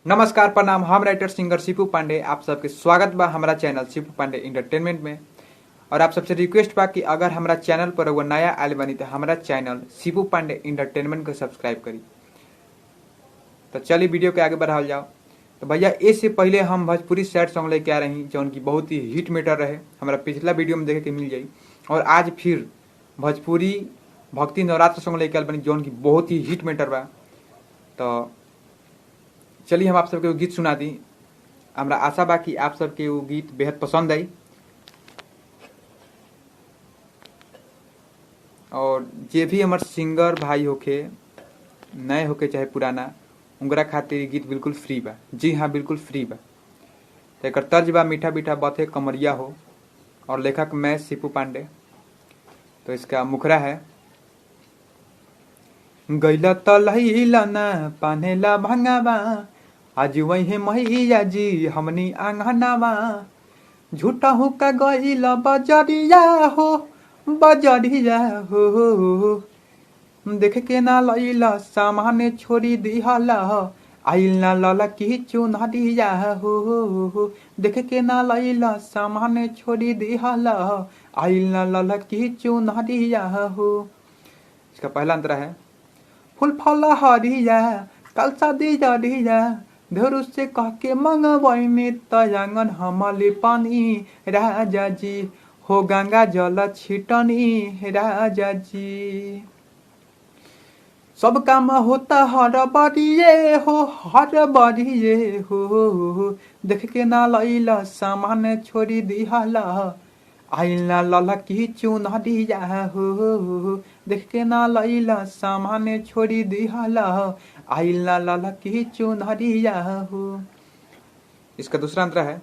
नमस्कार प्रणाम। हम राइटर सिंगर शिपू पांडे आप सबके स्वागत बा हमारा चैनल शिपू पांडे इंटरटेनमेंट में। और आप सबसे रिक्वेस्ट बा कि अगर हमारा चैनल पर वो नया आयल बनी तो हमारा चैनल शिपू पांडे इंटरटेनमेंट को सब्सक्राइब करी। तो चलिए वीडियो के आगे बढ़ाओ जाओ। तो भैया इससे पहले हम भोजपुरी सैड सॉन्ग लेके आ रही जो उनकी बहुत ही हिट मेटर रहे, हमारा पिछला वीडियो में देखे के मिल जाई। और आज फिर भोजपुरी भक्ति नवरात्र सॉन्ग लेके आयल बनी जो उनकी बहुत ही हिट मेटर बा। तो चलिए हम आप सबके वो गीत सुना दी। हमरा आशा बा कि आप सबके वो गीत बेहद पसंद आई। और जे भी हमार सिंगर भाई होके, नए होके चाहे पुराना, उनकरा खातिर गीत बिल्कुल फ्री बा। जी हाँ, बिल्कुल फ्री बा। तो एक तर्ज बा मीठा मीठा बातें कमरिया हो, और लेखक मैं शिपू पांडे। तो इसका मुखरा है, गैला तलैला ना पानेला भंगावा, आज वही मैया जी हमनी आंगनावा, झूठा हुक्का गैला बजरिया हो, बजरिया हो, देख के ना लैला सामाने छोड़ी दिहला, आइल ना लला की चुनरिया हो, देख के ना लैला सामाने छोड़ी दिहला, आइल ना लला की चुनरिया हो। इसका पहला अंतरा है, फूल फल हरिया कलसा दिया धरू से कह के मंगवैनी तयांगन हमले पानी, राजा जी हो गंगा जल छिटनी, राजा जी सब काम होता हर बड़िए हो, हर बड़िए हो, देख के ना लैला सामान छोड़ी दिहला, आइल ना लला की चुनरिया हो, देख के ना लैला सामान छोड़ी दिहला, आइल ना लला की चुनरिया हो। इसका दूसरा अंतरा है,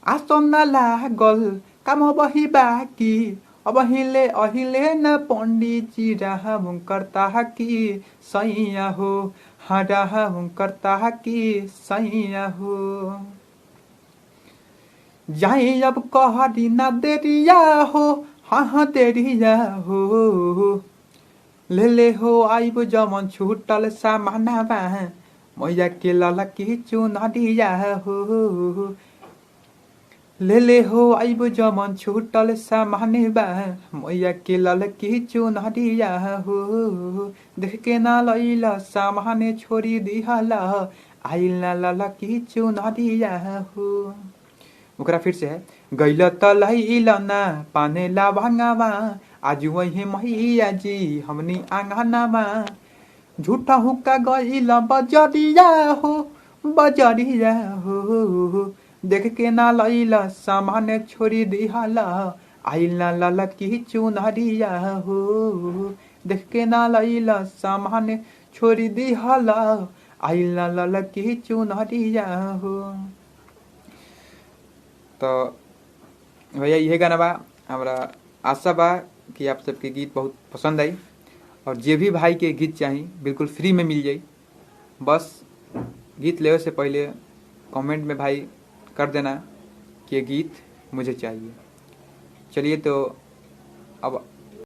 आसन ना लागल काम बही बाकी, अब अहिले न पंडित जी रहा हूँ करता की सैया हो, हाँ रहा हूँ करता की सैया हो, जाए अब कहरी ना देरिया हो, हाँ हाँ देरिया हो, ले हो आइब जमन छूटल सामाना बा, मैया के लला की चुनरिया हो, ले हो आइब जमन छूटल सामाने बा, मैया के लल की चुनरिया हो, देख के ना लैला सामाने छोड़ी दिहला, आइल ना लला की चुनरिया हो। ओकरा फिर से है, गैल तलैला ना पानेला भंगावा, आज वही मैया जी हमनी आंगनावा, झूठा हुक्का गैला बजरिया हो, बजरिया हो, देख के ना लैला सामान छोड़ी दिहला, आइल ना लला की चुनरिया हो, देख के ना लैला सामान छोड़ी दिहला, आइल ना लला की चुनरिया हो। तो भैया यह गाना बा, हमारा आशा बा कि आप सबके गीत बहुत पसंद आई। और जे भी भाई के गीत चाहिए बिल्कुल फ्री में मिल जाई। बस गीत लेवे से पहले कमेंट में भाई कर देना कि ये गीत मुझे चाहिए। चलिए तो अब